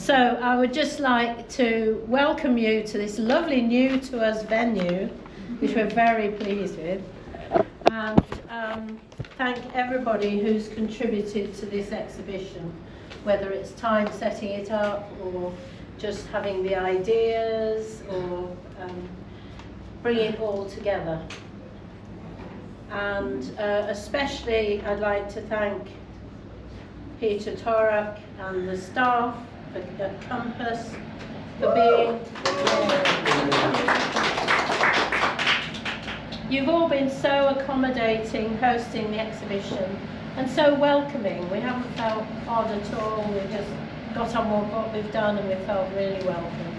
So I would just like to welcome you to this lovely new to us venue, which we're very pleased with, and thank everybody who's contributed to this exhibition, whether it's time setting it up or just having the ideas or bringing it all together. And especially I'd like to thank Peter Torak and the staff at Compas for being You've all been so accommodating hosting the exhibition and so welcoming. We haven't felt odd at all. We just got on with what we've done and we felt really welcome.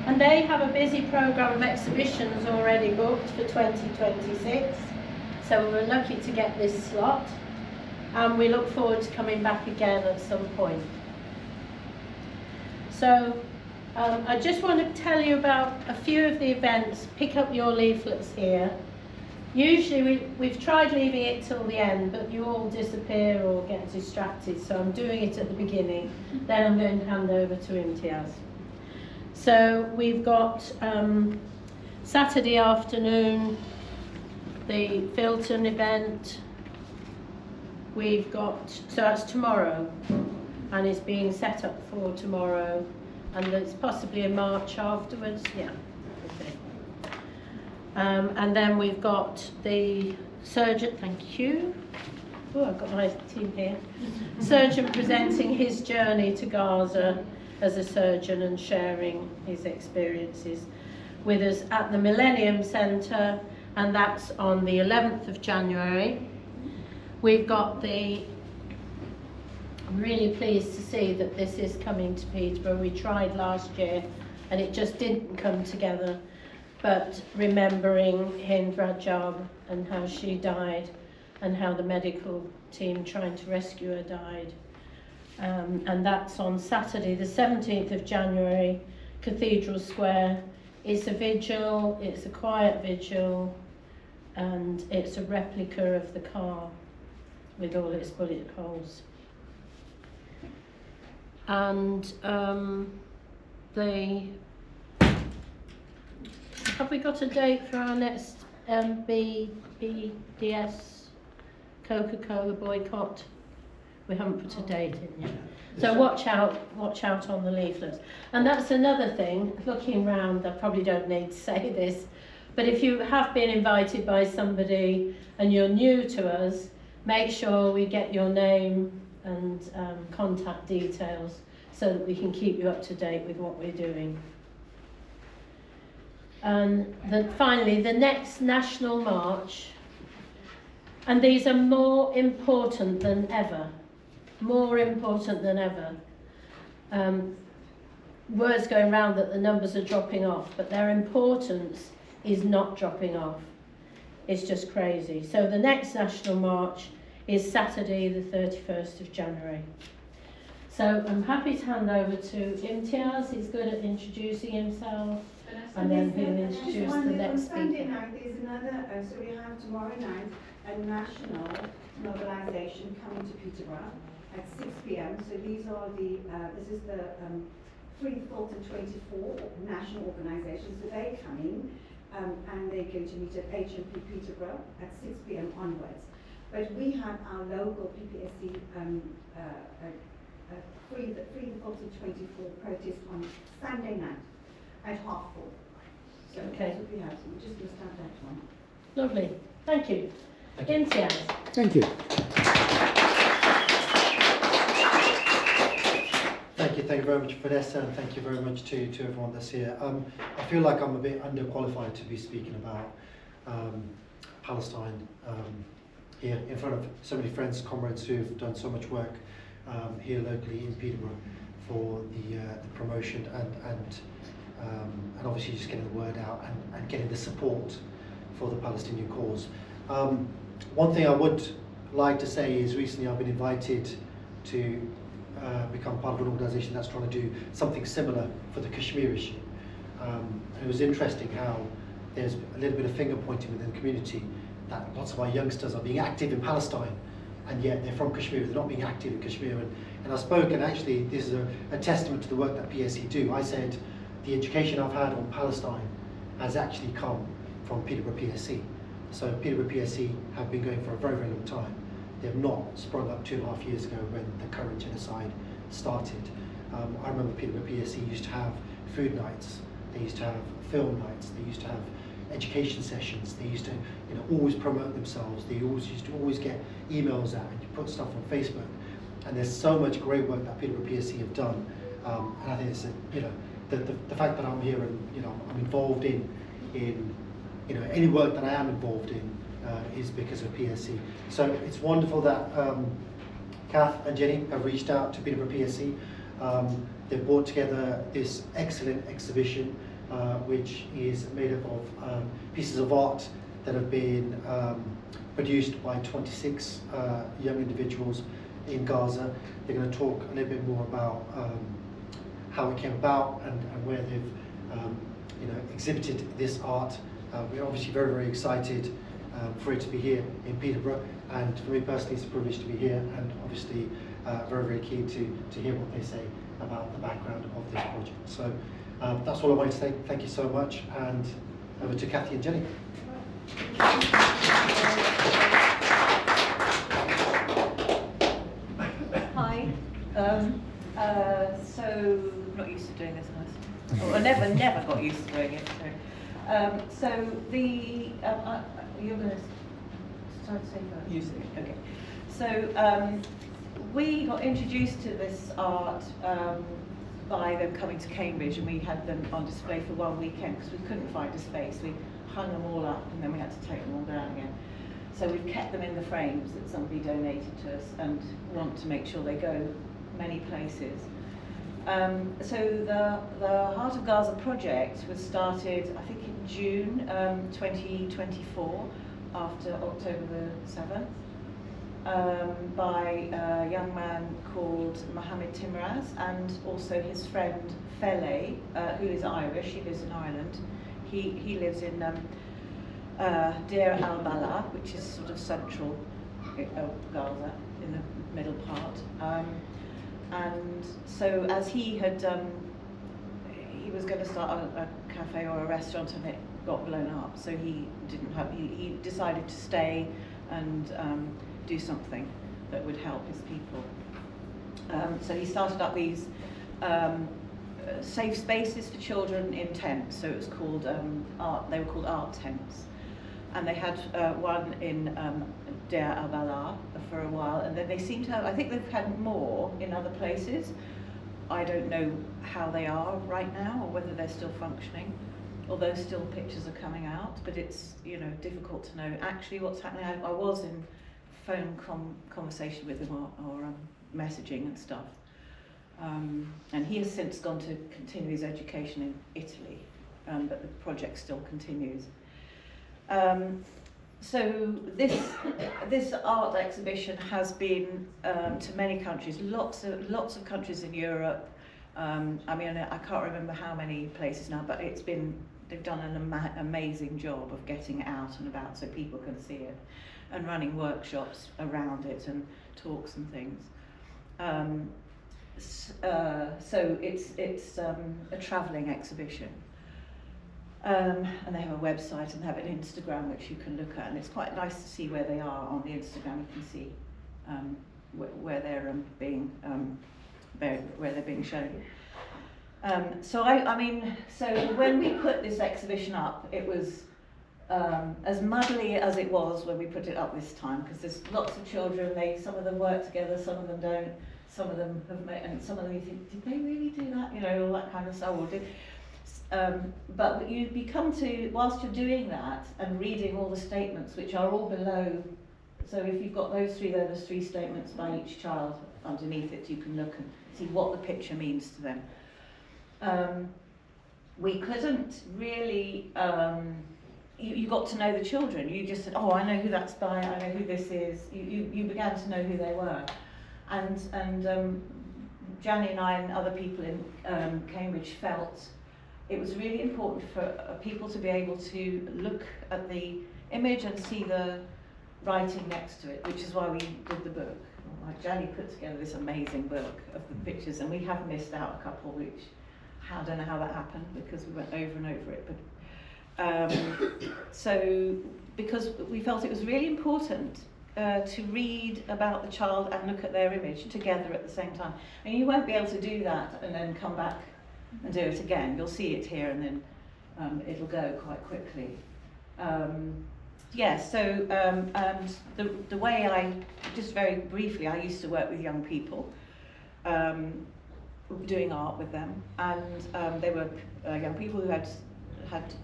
And they have a busy programme of exhibitions already booked for 2026. So we were lucky to get this slot. And we look forward to coming back again at some point. So I just want to tell you about a few of the events. Pick up your leaflets here. Usually we've tried leaving it till the end, but you all disappear or get distracted, so I'm doing it at the beginning. Then I'm going to hand over to Imtiaz. So we've got Saturday afternoon, the Filton event. We've got, so that's tomorrow, and it's being set up for tomorrow, and there's possibly a march afterwards, yeah. Okay. And then we've got the surgeon, thank you. Oh, I've got my team here. Surgeon presenting his journey to Gaza as a surgeon and sharing his experiences with us at the Millennium Centre, and that's on the 11th of January. We've got I'm really pleased to see that this is coming to Peterborough. We tried last year and it just didn't come together, but remembering Hind Rajab and how she died and how the medical team trying to rescue her died. And that's on Saturday, the 17th of January, Cathedral Square. It's a vigil, it's a quiet vigil, and it's a replica of the car with all its bullet holes. And have we got a date for our next BDS Coca-Cola boycott? We haven't put a date in yet. So watch out on the leaflets. And that's another thing, looking round, I probably don't need to say this, but if you have been invited by somebody and you're new to us, make sure we get your name and contact details so that we can keep you up to date with what we're doing. And finally, the next National March, and these are more important than ever. More important than ever. Words going around that the numbers are dropping off, but their importance is not dropping off. It's just crazy. So the next National March is Saturday the 31st of January. So I'm happy to hand over to Imtiaz. He's good at introducing himself, and then he'll introduce the next speaker. Sunday night there's another, so we have tomorrow night a national mobilisation coming to Peterborough at 6 p.m. So these are this is the Free Filton 24 national organisation. So they're coming and they're going to meet at HMP Peterborough at 6 p.m. onwards. But we have our local PPSC Free Filton 24 protest on Sunday night at 4:30. So okay. That's what we have. So we just must have that one. Lovely. Thank you. Imtiaz. Thank you. Thank you very much, Vanessa, and thank you very much to everyone that's here. I feel like I'm a bit underqualified to be speaking about Palestine here in front of so many friends and comrades who've done so much work here locally in Peterborough for the promotion and obviously just getting the word out and getting the support for the Palestinian cause. One thing I would like to say is recently I've been invited to become part of an organisation that's trying to do something similar for the Kashmir issue. And it was interesting how there's a little bit of finger pointing within the community that lots of our youngsters are being active in Palestine and yet they're from Kashmir, they're not being active in Kashmir. And I spoke, and actually this is a testament to the work that PSC do. I said the education I've had on Palestine has actually come from Peterborough PSC. So Peterborough PSC have been going for a very, very long time. They have not sprung up 2.5 years ago when the current genocide started. I remember Peterborough PSC used to have food nights, they used to have film nights, they used to have education sessions, they used to always promote themselves, they used to get emails out and you put stuff on Facebook. And there's so much great work that Peterborough PSC have done, and I think it's the fact that I'm here and I'm involved in any work that I am involved in is because of PSC. So it's wonderful that Kath and Jenny have reached out to Peterborough PSC. They've brought together this excellent exhibition, which is made up of pieces of art that have been produced by 26 young individuals in Gaza. They're going to talk a little bit more about how it came about and where they've exhibited this art. We're obviously very, very excited for it to be here in Peterborough, and for me personally it's a privilege to be here, and obviously very, very keen to hear what they say about the background of this project. So that's all I wanted to say. Thank you so much, and over to Kathy and Jenny. Hi. So not used to doing this, I never got used to doing it. So you're going to start to say first. You say. Okay. So we got introduced to this art by them coming to Cambridge, and we had them on display for one weekend because we couldn't find a space. We hung them all up and then we had to take them all down again. So we've kept them in the frames that somebody donated to us and want to make sure they go many places. So the Heart of Gaza project was started, I think, in June 2024, after October the 7th, by a young man called Mohammed Timraz and also his friend Fele, who is Irish. He lives in Ireland. He lives in Deir al-Balah, which is sort of central Gaza, in the middle part. And so as he was going to start a cafe or a restaurant, and it got blown up, so he decided to stay and do something that would help his people. So he started up these safe spaces for children in tents. So it was called they were called art tents, and they had one in Deir al-Balah for a while, and then they seem to have, I think they've had more in other places. I don't know how they are right now, or whether they're still functioning, although still pictures are coming out, but it's difficult to know actually what's happening. I was in phone conversation with him or messaging and stuff, and he has since gone to continue his education in Italy, but the project still continues. So this art exhibition has been to many countries, lots of countries in Europe. I mean, I can't remember how many places now, but they've done an amazing job of getting it out and about so people can see it, and running workshops around it and talks and things. So it's a travelling exhibition. And they have a website and they have an Instagram which you can look at, and it's quite nice to see where they are on the Instagram. You can see where they're being shown. So so when we put this exhibition up, it was as muddly as it was when we put it up this time, because there's lots of children. Some of them work together, some of them don't. Some of them have met, and some of them you think, did they really do that? All that kind of stuff. But you become to, whilst you're doing that and reading all the statements, which are all below. So if you've got those three, there's 3 statements by each child underneath it. You can look and see what the picture means to them. We couldn't really. You got to know the children. You just said, "Oh, I know who that's by. I know who this is." You began to know who they were, and Janny and I and other people in Cambridge felt it was really important for people to be able to look at the image and see the writing next to it, which is why we did the book. Like Jenny put together this amazing book of the pictures, and we have missed out a couple, which I don't know how that happened because we went over and over it. But so because we felt it was really important to read about the child and look at their image together at the same time. And you won't be able to do that and then come back and do it again. You'll see it here and then it'll go quite quickly. Yes, so and the way I, just very briefly, I used to work with young people, doing art with them, and they were young people who had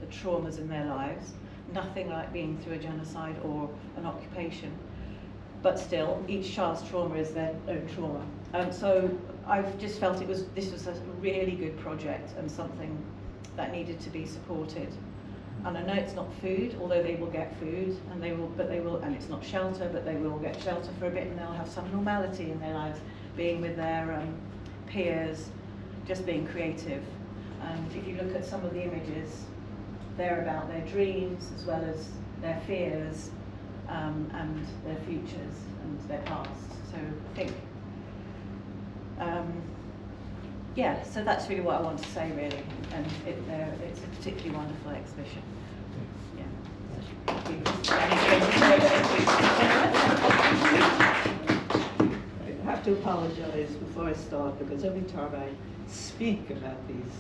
traumas in their lives, nothing like being through a genocide or an occupation, but still, each child's trauma is their own trauma. So I've just felt this was a really good project and something that needed to be supported. And I know it's not food, although they will get food, and and it's not shelter, but they will get shelter for a bit, and they'll have some normality in their lives, being with their peers, just being creative. And if you look at some of the images, they're about their dreams as well as their fears, and their futures and their past. So I think, yeah, so that's really what I want to say, really. And it's a particularly wonderful exhibition. Yeah. I have to apologize before I start, because every time I speak about these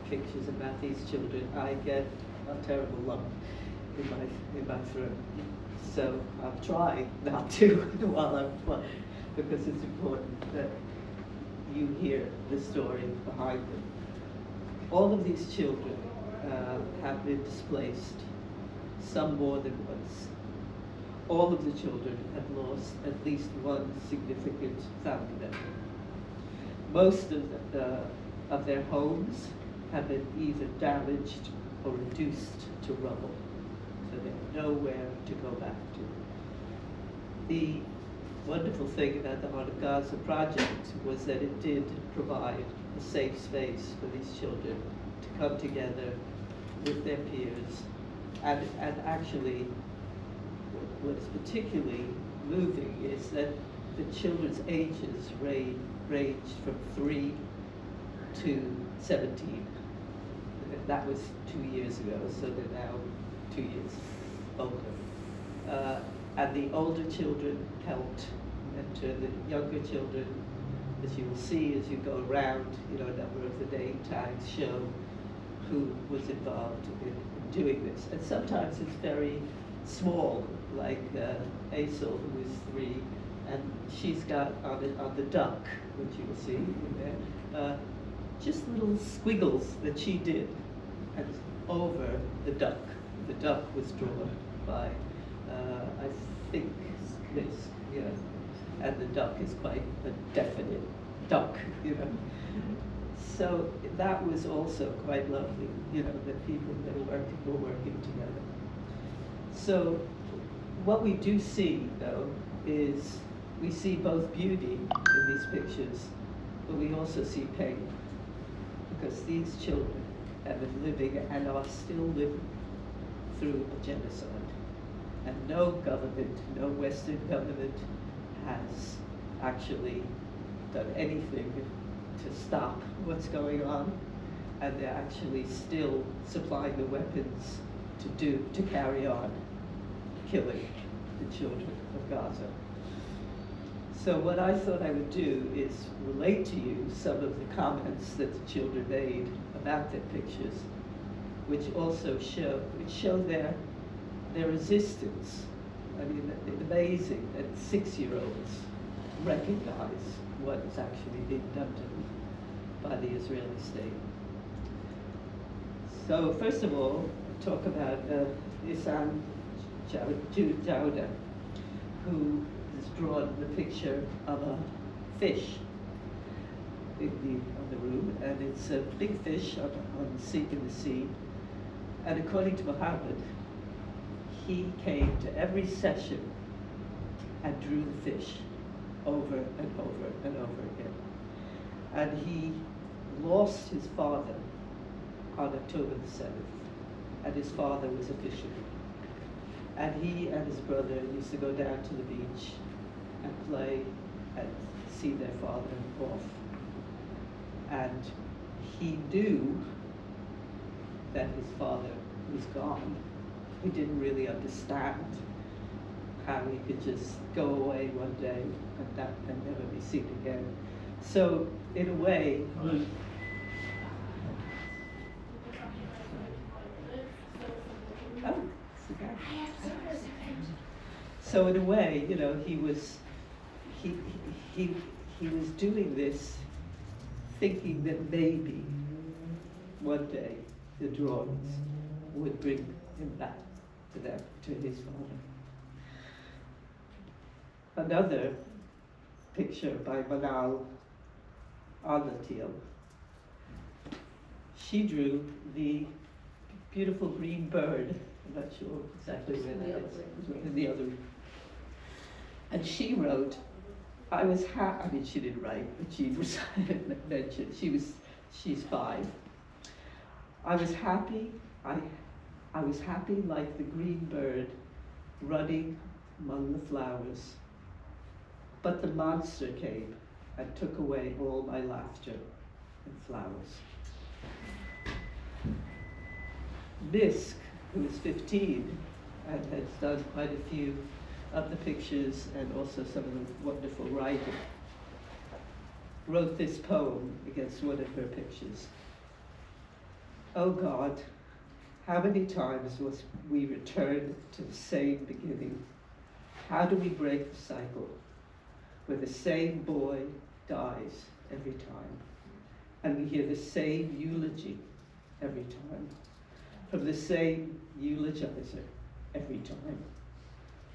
pictures, about these children, I get a terrible lump in my throat. So I'll try not to because it's important that you hear the story behind them. All of these children have been displaced, some more than once. All of the children have lost at least one significant family member. Most of their homes have been either damaged or reduced to rubble, so they have nowhere to go back to. The wonderful thing about the Heart of Gaza project was that it did provide a safe space for these children to come together with their peers, and actually what is particularly moving is that the children's ages ranged from 3 to 17. That was 2 years ago, so they're now 2 years older. And the older children helped mentor the younger children, as you will see as you go around. A number of the name tags show who was involved in doing this. And sometimes it's very small, like Aisel, who is 3, and she's got on the duck, which you will see in there, just little squiggles that she did and over the duck. The duck was drawn by, I think, this, and the duck is quite a definite duck, So that was also quite lovely, that people were working together. So what we do see, though, is we see both beauty in these pictures, but we also see pain, because these children have been living and are still living through a genocide. And no government, no Western government has actually done anything to stop what's going on. And they're actually still supplying the weapons to carry on killing the children of Gaza. So what I thought I would do is relate to you some of the comments that the children made about their pictures, which also show their resistance. I mean, it's amazing that 6-year-olds recognize what is actually being done to them by the Israeli state. So first of all, talk about Gazan Jauda, who has drawn the picture of a fish in the room, and it's a big fish in the sea. And according to Muhammad, he came to every session and drew the fish over and over and over again. And he lost his father on October the 7th, and his father was a fisherman. And he and his brother used to go down to the beach and play and see their father off. And he knew that his father was gone. He didn't really understand how he could just go away one day and never be seen again. So in a way, so in a way, you know, he was doing this, thinking that maybe one day the drawings would bring him back to his father. Another picture by Manal Alatil. She drew the beautiful green bird. I'm not sure exactly where that is. In the other room. And she wrote, I mean, she didn't write, but she was mentioned. She's 5. I was happy like the green bird running among the flowers. But the monster came and took away all my laughter and flowers. Misk, who is 15 and has done quite a few of the pictures and also some of the wonderful writing, wrote this poem against one of her pictures. Oh God, how many times must we return to the same beginning? How do we break the cycle where the same boy dies every time and we hear the same eulogy every time from the same eulogizer every time?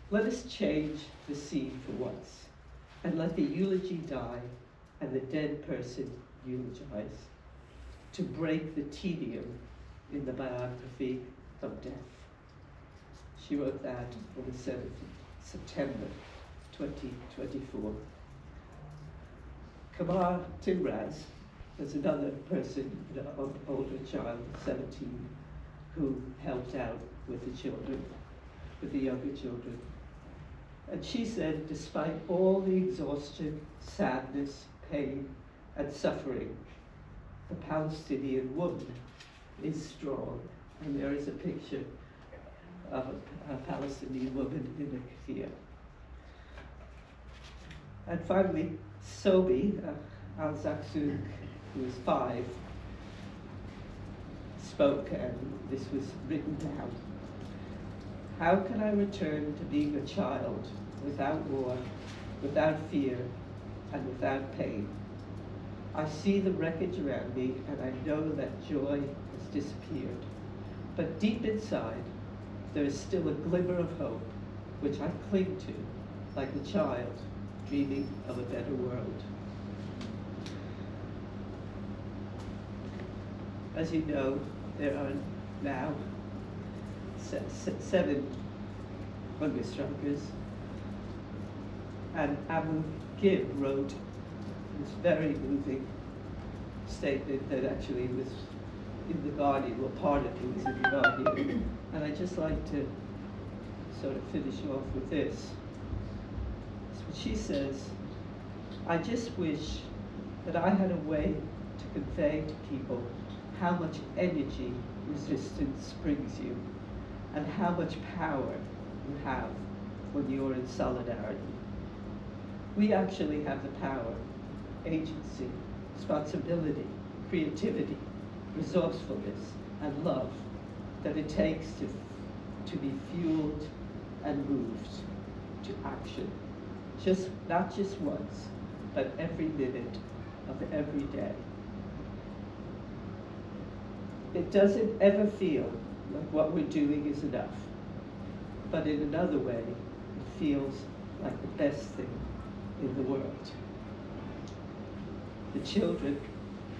Let us change the scene for once and let the eulogy die and the dead person eulogize to break the tedium in the biography of death. She wrote that on the 7th of September 2024. Kamar Timraz was another person, an older child, 17, who helped out with the children, with the younger children. And she said, despite all the exhaustion, sadness, pain, and suffering, the Palestinian woman is strong. And there is a picture of a Palestinian woman in a kafir. And finally, Sobi al-Zakzouk, who was 5, spoke, and this was written down. How can I return to being a child without war, without fear, and without pain? I see the wreckage around me, and I know that joy has disappeared. But deep inside, there is still a glimmer of hope, which I cling to, like a child dreaming of a better world. As you know, there are now 7 hunger strikers, and Abu Ghib wrote this very moving statement that actually was in the Guardian, well, part of it was in the Guardian, and I'd just like to sort of finish off with this. She says, I just wish that I had a way to convey to people how much energy resistance brings you and how much power you have when you're in solidarity. We actually have the power, agency, responsibility, creativity, resourcefulness, and love that it takes to be fueled and moved to action. Not just once, but every minute of every day. It doesn't ever feel like what we're doing is enough, but in another way, it feels like the best thing in the world. The children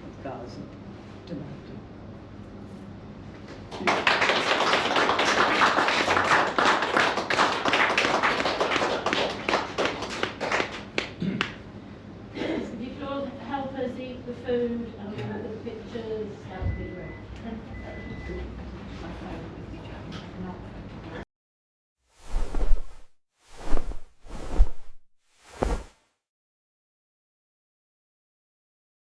of Gaza demand it. If you could all help us eat the food and